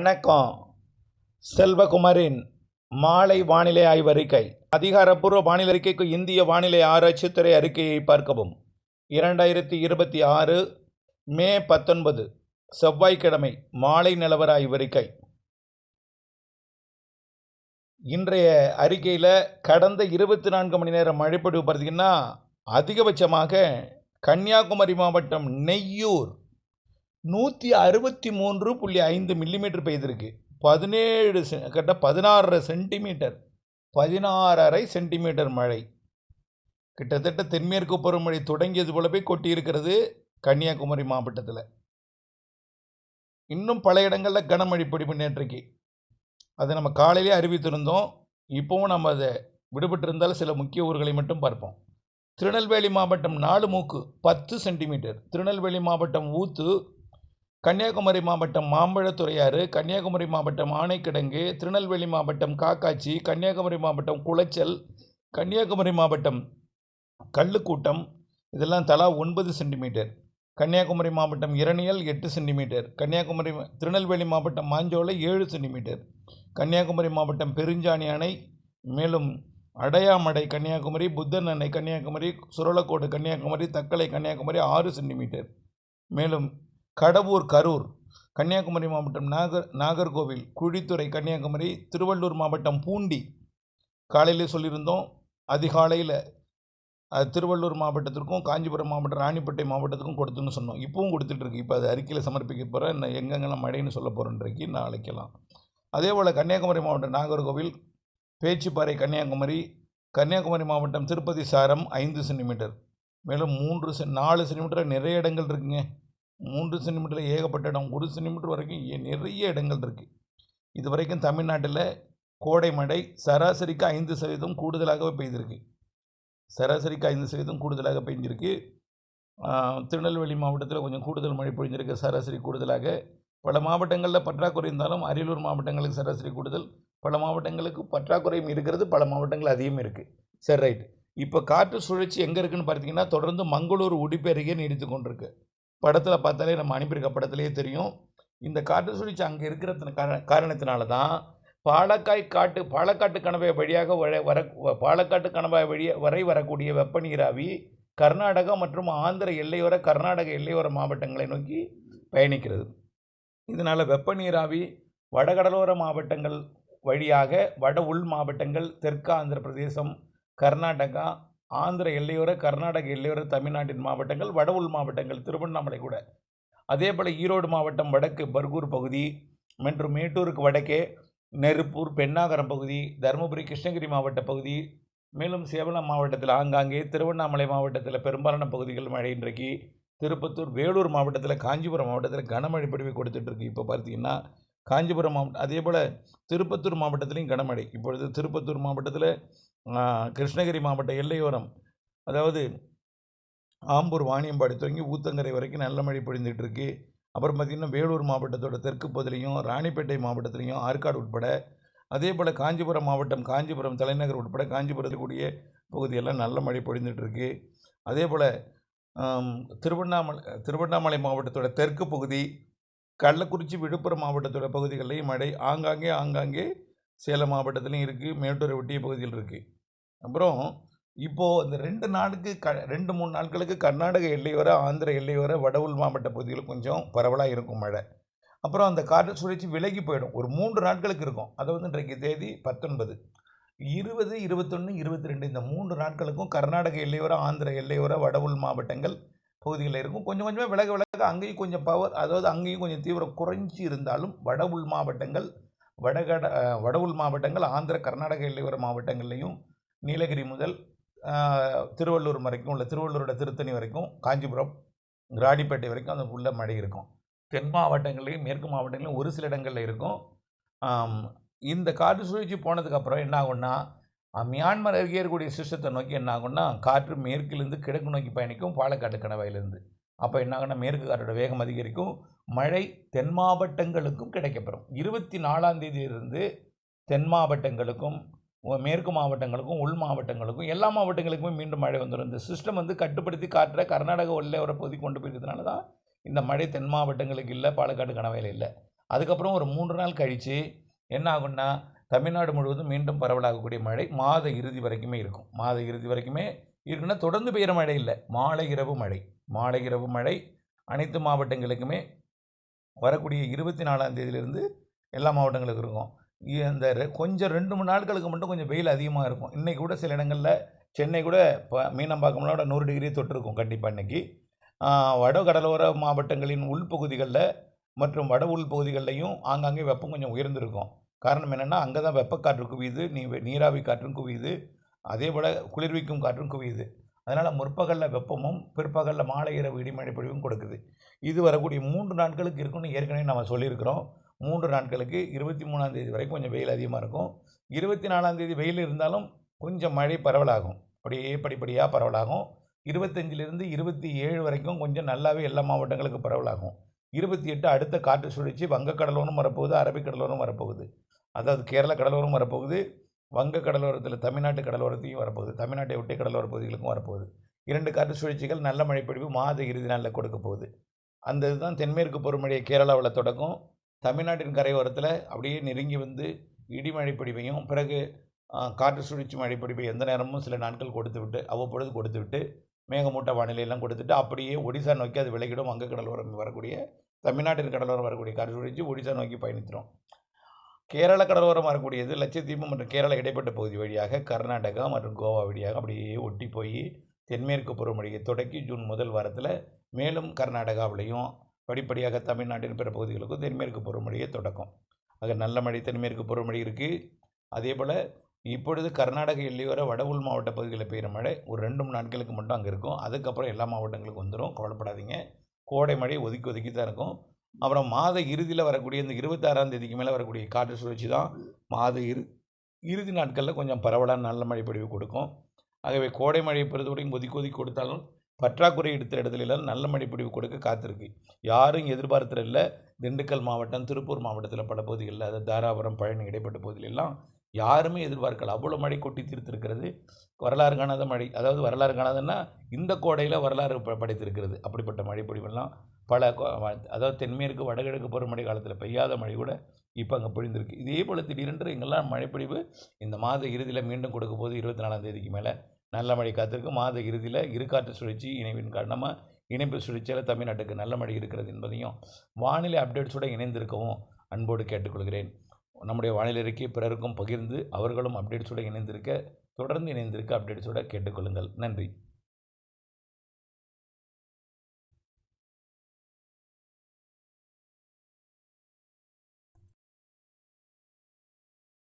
வணக்கம். செல்வகுமாரின் மாலை வானிலை ஆய்வறிக்கை. அதிகாரப்பூர்வ வானிலை அறிக்கைக்கு இந்திய வானிலை ஆராய்ச்சித்துறை அறிக்கையை பார்க்கவும். 2026 மே 19 செவ்வாய்க்கிழமை மாலை நிலவர ஆய்வறிக்கை. இன்றைய அறிக்கையில் கடந்த 24 மணி நேரம் மழைப்பொழிவு பார்த்தீங்கன்னா அதிகபட்சமாக கன்னியாகுமரி மாவட்டம் நெய்யூர் 163.5 மில்லிமீட்டர் பெய்திருக்கு. 16 சென்டிமீட்டர் 16.5 சென்டிமீட்டர் மழை. கிட்டத்தட்ட தென்மேற்கு பருவமழை தொடங்கியது போலவே கொட்டியிருக்கிறது கன்னியாகுமரி மாவட்டத்தில். இன்னும் பல இடங்களில் கனமழை பொழிவு நேற்றைக்கு. அதை நம்ம காலையிலே அறிவித்திருந்தோம். இப்போவும் நம்ம அதை விடுபட்டிருந்தால் சில முக்கிய ஊர்களை மட்டும் பார்ப்போம். திருநெல்வேலி மாவட்டம் நாலுமூக்கு 10 சென்டிமீட்டர், திருநெல்வேலி மாவட்டம் ஊத்து, கன்னியாகுமரி மாவட்டம் மாம்பழத்துறையாறு, கன்னியாகுமரி மாவட்டம் ஆனைக்கிடங்கு, திருநெல்வேலி மாவட்டம் காக்காட்சி, கன்னியாகுமரி மாவட்டம் குளச்சல், கன்னியாகுமரி மாவட்டம் கல்லுக்கூட்டம், இதெல்லாம் தலா 9 சென்டிமீட்டர். கன்னியாகுமரி மாவட்டம் இரணியல் 8 சென்டிமீட்டர், திருநெல்வேலி மாவட்டம் மாஞ்சோலை 7 சென்டிமீட்டர், கன்னியாகுமரி மாவட்டம் பெருஞ்சாணி அணை, மேலும் அடையாமடை கன்னியாகுமரி, புத்தன் அணை கன்னியாகுமரி, சுரலக்கோடு கன்னியாகுமரி, தக்கலை கன்னியாகுமரி 6 சென்டிமீட்டர். மேலும் கடவூர் கரூர் கன்னியாகுமரி மாவட்டம் நாகர்கோவில், குழித்துறை கன்னியாகுமரி, திருவள்ளூர் மாவட்டம் பூண்டி. காலையிலே சொல்லியிருந்தோம், அதிகாலையில் திருவள்ளூர் மாவட்டத்திற்கும் காஞ்சிபுரம் மாவட்டம் ராணிப்பேட்டை மாவட்டத்துக்கும் கொடுத்துன்னு சொன்னோம். இப்பவும் கொடுத்துட்ருக்கு. இப்போ அது அறிக்கையில் சமர்ப்பிக்க போகிறேன். இன்னும் எங்கெங்கெல்லாம் மழைன்னு சொல்ல போகிறேன்றைக்கு நான் அழைக்கலாம். அதே போல் கன்னியாகுமரி மாவட்டம் நாகர்கோவில், பேச்சிப்பாறை கன்னியாகுமரி, கன்னியாகுமரி மாவட்டம் திருப்பதி சாரம் 5 சென்டிமீட்டர். மேலும் 4 சென்டிமீட்டர் நிறைய இடங்கள் இருக்குங்க. 3 சென்டிமீட்டரில் ஏகப்பட்ட இடம், 1 சென்டிமீட்டர் வரைக்கும் நிறைய இடங்கள் இருக்குது. இது வரைக்கும் தமிழ்நாட்டில் கோடை மழை சராசரிக்கு 5% கூடுதலாகவே பெய்திருக்கு. சராசரிக்கு 5% கூடுதலாக பெய்திருக்கு. திருநெல்வேலி மாவட்டத்தில் கொஞ்சம் கூடுதல் மழை பொழிஞ்சிருக்கு, சராசரி கூடுதலாக. பல மாவட்டங்களில் பற்றாக்குறை இருந்தாலும் அரியலூர் மாவட்டங்களுக்கு சராசரி கூடுதல், பல மாவட்டங்களுக்கு பற்றாக்குறையும் இருக்கிறது, பல மாவட்டங்கள் அதிகம் இருக்குது. சரி, ரைட். இப்போ காற்று சுழற்சி எங்கே இருக்குதுன்னு பார்த்தீங்கன்னா தொடர்ந்து மங்களூர் உடுப்பி அருகே நீடித்து கொண்டிருக்கு. படத்தில் பார்த்தாலே நம்ம அனுப்பியிருக்க படத்துலேயே தெரியும். இந்த காற்று சுழற்சி அங்கே இருக்கிற காரணத்தினால தான் பாலக்காட்டு கணவாய் வழியாக பாலக்காட்டு கணவாய் வரை வரக்கூடிய வெப்ப நீராவி கர்நாடகா மற்றும் ஆந்திர எல்லையோர கர்நாடக எல்லையோர மாவட்டங்களை நோக்கி பயணிக்கிறது. இதனால் வெப்ப நீராவி வடகடலோர மாவட்டங்கள் வழியாக வட உள் மாவட்டங்கள், தெற்கு ஆந்திர பிரதேசம், கர்நாடகா, ஆந்திர எல்லையோர கர்நாடக எல்லையோர தமிழ்நாட்டின் மாவட்டங்கள், வட உள் மாவட்டங்கள், திருவண்ணாமலை கூட, அதே போல் ஈரோடு மாவட்டம் வடக்கு பர்கூர் பகுதி மற்றும் மேட்டூருக்கு வடக்கே நெருப்பூர், பெண்ணாகரம் பகுதி, தருமபுரி, கிருஷ்ணகிரி மாவட்ட பகுதி, மேலும் சேலம் மாவட்டத்தில் ஆங்காங்கே, திருவண்ணாமலை மாவட்டத்தில் பெரும்பாலான பகுதிகள் மழை இன்றைக்கு, திருப்பத்தூர், வேலூர் மாவட்டத்தில், காஞ்சிபுரம் மாவட்டத்தில் கனமழை பொழிவை கொடுத்துட்ருக்கு. இப்போ பார்த்தீங்கன்னா காஞ்சிபுரம் மாவட்டம், அதே போல் திருப்பத்தூர் மாவட்டத்திலையும் கனமழை. இப்பொழுது திருப்பத்தூர் மாவட்டத்தில், கிருஷ்ணகிரி மாவட்ட எல்லையோரம், அதாவது ஆம்பூர், வாணியம்பாடி தொடங்கி ஊத்தங்கரை வரைக்கும் நல்ல மழை பொழிந்துட்டு இருக்கு. அப்புறம் பார்த்திங்கன்னா வேலூர் மாவட்டத்தோட தெற்கு பகுதியிலையும், ராணிப்பேட்டை மாவட்டத்திலையும், ஆற்காடு உட்பட, அதே போல் காஞ்சிபுரம் மாவட்டம், காஞ்சிபுரம் தலைநகர் உட்பட காஞ்சிபுரத்தில் கூடிய பகுதியெல்லாம் நல்ல மழை பொழிந்துட்டு இருக்கு. அதே போல் திருவண்ணாமலை மாவட்டத்தோட தெற்கு பகுதி, கள்ளக்குறிச்சி, விழுப்புரம் மாவட்டத்தோட பகுதிகளிலையும் மழை ஆங்காங்கே சேலம் மாவட்டத்திலையும் இருக்குது, மேட்டூரை ஒட்டிய பகுதியில் இருக்குது. அப்புறம் இப்போது இந்த 2-3 நாட்களுக்கு கர்நாடக எல்லையோர, ஆந்திர எல்லையோர, வட உள் மாவட்ட பகுதிகள் கொஞ்சம் பரவலாக இருக்கும் மழை. அப்புறம் அந்த காற்று சுழற்சி விலகி போயிடும். ஒரு 3 நாட்களுக்கு இருக்கும். அதாவது இன்றைக்கு தேதி 19, 20, 21, 22 இந்த 3 நாட்களுக்கும் கர்நாடக எல்லையோர, ஆந்திர எல்லையோர, வட உள் மாவட்டங்கள் பகுதிகளில் இருக்கும். கொஞ்சம் கொஞ்சமாக விலக அங்கேயும் கொஞ்சம் பவர், அதாவது அங்கேயும் கொஞ்சம் தீவிரம் குறைஞ்சி இருந்தாலும் வட உள் மாவட்டங்கள், வட உள் மாவட்டங்கள், ஆந்திர கர்நாடக எல்லையோர மாவட்டங்கள்லையும், நீலகிரி முதல் திருவள்ளூர் வரைக்கும் உள்ள, திருவள்ளூரோட திருத்தணி வரைக்கும், காஞ்சிபுரம், ராணிப்பேட்டை வரைக்கும் அந்த உள்ள மழை இருக்கும். தென் மாவட்டங்கள்லையும் மேற்கு மாவட்டங்களையும் ஒரு சில இடங்களில் இருக்கும். இந்த காற்று சுழற்சி போனதுக்கப்புறம் என்ன ஆகும்னா, மியான்மர் அருகே இருக்கக்கூடிய சிஸ்டத்தை நோக்கி என்ன ஆகும்னா, காற்று மேற்கிலிருந்து கிழக்கு நோக்கி பயணிக்கும், பாலக்காட்டு கணவாயிலிருந்து. அப்போ என்ன ஆகும்னா மேற்கு காற்றோட வேகம் அதிகரிக்கும், மழை தென் மாவட்டங்களுக்கும் கிடைக்கப்பெறும். 24ஆம் தேதியிலிருந்து தென் மாவட்டங்களுக்கும், மேற்கு மாவட்டங்களுக்கும், உள் மாவட்டங்களுக்கும், எல்லா மாவட்டங்களுக்குமே மீண்டும் மழை வந்துடும். இந்த சிஸ்டம் கட்டுப்படுத்தி காற்றை கர்நாடக எல்லையோர பகுதி கொண்டு போயிருக்கிறதுனால தான் இந்த மழை தென் மாவட்டங்களுக்கு இல்லை, பாலக்காடு கணவாயில் இல்லை. அதுக்கப்புறம் ஒரு 3 நாள் கழித்து என்ன ஆகும்னா தமிழ்நாடு முழுவதும் மீண்டும் பரவலாகக்கூடிய மழை மாத இறுதி வரைக்குமே இருக்கும். மாத இறுதி வரைக்குமே இருக்குன்னா தொடர்ந்து பெய்கிற மழை இல்லை, மாலை இரவு மழை. மாலை இரவு மழை அனைத்து மாவட்டங்களுக்குமே வரக்கூடிய 24ஆம் தேதியிலிருந்து எல்லா மாவட்டங்களுக்கும் இருக்கும். அந்த கொஞ்சம் 2-3 நாட்களுக்கு மட்டும் கொஞ்சம் வெயில் அதிகமாக இருக்கும். இன்றைக்கி கூட சில இடங்களில் சென்னை கூட இப்போ மீனம்பாக்கம்லாம் கூட 100 டிகிரி தொட்டிருக்கும் கண்டிப்பாக இன்றைக்கி. வட கடலோர மாவட்டங்களின் உள்பகுதிகளில் மற்றும் வட உள்பகுதிகள்லையும் ஆங்காங்கே வெப்பம் கொஞ்சம் உயர்ந்திருக்கும். காரணம் என்னென்னா அங்கே தான் வெப்பக்காற்று குவியுது, நீராவி காற்றும் குவியுது, அதே போல் குளிர்விக்கும் காற்றும் குவியுது. அதனால் முற்பகலில் வெப்பமும் பிற்பகலில் மாலை இரவு இடிமழை பொழிவும் கொடுக்குது. இது வரக்கூடிய 3 நாட்களுக்கு இருக்குன்னு ஏற்கனவே நம்ம சொல்லியிருக்கிறோம். 3 நாட்களுக்கு 23ஆம் தேதி வரைக்கும் கொஞ்சம் வெயில் அதிகமாக இருக்கும். 24ஆம் தேதி வெயில் இருந்தாலும் கொஞ்சம் மழை பரவலாகும், அப்படியே படிப்படியாக பரவலாகும். 25லிருந்து 27 வரைக்கும் கொஞ்சம் நல்லாவே எல்லா மாவட்டங்களுக்கு பரவலாகும். 28 அடுத்த காற்று சுழற்சி வங்கக்கடலோரம் வரப்போகுது, அரபிக்கடலோரம் வரப்போகுது. அதாவது கேரள கடலோரம் வரப்போகுது, வங்க கடலோரத்தில் தமிழ்நாட்டு கடலோரத்தையும் வரப்போகுது, தமிழ்நாட்டை ஒட்டிய கடலோர பகுதிகளுக்கும் வரப்போகுது. 2 காற்று சுழற்சிகள் நல்ல மழைப்பொழிவு மாத இறுதி நாளில் கொடுக்க போகுது. அந்த இதுதான் தென்மேற்கு பருவமழையை கேரளாவில் தொடக்கும். தமிழ்நாட்டின் கரையோரத்தில் அப்படியே நெருங்கி வந்து இடிமழை பொழிவையும் பிறகு காற்று சுழற்சி மழைப்பொழிவை எந்த நேரமும் சில நாட்கள் கொடுத்துவிட்டு அவ்வப்பொழுது கொடுத்துவிட்டு மேகமூட்ட வானிலையெல்லாம் கொடுத்துட்டு அப்படியே ஒடிசா நோக்கி அது விலகிடும். வங்க கடலோரம் வரக்கூடிய தமிழ்நாட்டின் கடலோரம் வரக்கூடிய காற்று சுழற்சி ஒடிசா நோக்கி பயணித்திரும். கேரள கடலோரம் வரக்கூடியது லட்சத்தீவு மற்றும் கேரளா இடைப்பட்ட பகுதி வழியாக கர்நாடகா மற்றும் கோவா வழியாக அப்படியே ஒட்டி போய் தென்மேற்கு பருவமழையை தொடக்கி ஜூன் முதல் வாரத்தில் மேலும் கர்நாடகாவிலையும் படிப்படியாக தமிழ்நாட்டின் பிற பகுதிகளுக்கும் தென்மேற்கு பருவமழையை தொடக்கும். ஆக நல்ல மழை தென்மேற்கு பருவமழை இருக்குது. அதே போல் இப்பொழுது கர்நாடக எல்லையோர வட உள் மாவட்ட பகுதிகளில் பெய்கிற மழை ஒரு 2-3 நாட்களுக்கு மட்டும் அங்கே இருக்கும். அதுக்கப்புறம் எல்லா மாவட்டங்களுக்கும் வந்துடும், கவலைப்படாதீங்க. கோடை மழை ஒதுக்கி தான் இருக்கும். அப்புறம் மாத இறுதியில் வரக்கூடிய இந்த 26ஆம் தேதிக்கு மேலே வரக்கூடிய காற்று சுழற்சி தான் மாத இறுதி நாட்களில் கொஞ்சம் பரவலான நல்ல மழை பொழிவு கொடுக்கும். ஆகவே கோடை மழையை பொறுத்தவரைக்கும் ஒதுக்கி கொடுத்தாலும் பற்றாக்குறை எடுத்த இடத்துலலாம் நல்ல மழை பொழிவு கொடுக்க காத்திருக்கு. யாரும் எதிர்பார்த்துறதில்ல. திண்டுக்கல் மாவட்டம், திருப்பூர் மாவட்டத்தில் பல பகுதிகளில், அதாவது தாராபுரம், பழனி இடைப்பட்ட பகுதிகளெல்லாம் யாருமே எதிர்பார்க்கல. அவ்வளோ மழை கொட்டி தீர்த்திருக்கிறது. வரலாறு காணாத மழை, அதாவது வரலாறு காணாதுன்னா இந்த கோடையில் வரலாறு படைத்திருக்கிறது. அப்படிப்பட்ட மழை பொழிவெல்லாம் அதாவது தென்மேற்கு வடகிழக்கு பருவமழை காலத்தில் பெய்யாத மழை கூட இப்போ அங்கே பொழிந்திருக்கு. இதே போல் திடீரென்று எங்கெல்லாம் மழைப்பொழிவு இந்த மாத இறுதியில் மீண்டும் கொடுக்க போது 24ஆம் தேதிக்கு மேலே நல்ல மழை காத்திருக்கு. மாத இறுதியில் இருக்காற்று சுழற்சி இணைவின் காரணமாக இணைப்பு சுழற்சியில் தமிழ்நாட்டுக்கு நல்ல மழை இருக்கிறது என்பதையும் வானிலை அப்டேட்ஸோடு இணைந்திருக்கவும் அன்போடு கேட்டுக்கொள்கிறேன். நம்முடைய வானிலை அறிக்கை பிறருக்கும் பகிர்ந்து அவர்களும் அப்டேட்ஸோடு தொடர்ந்து இணைந்திருக்க அப்டேட்ஸோடு கேட்டுக்கொள்ளுங்கள். நன்றி.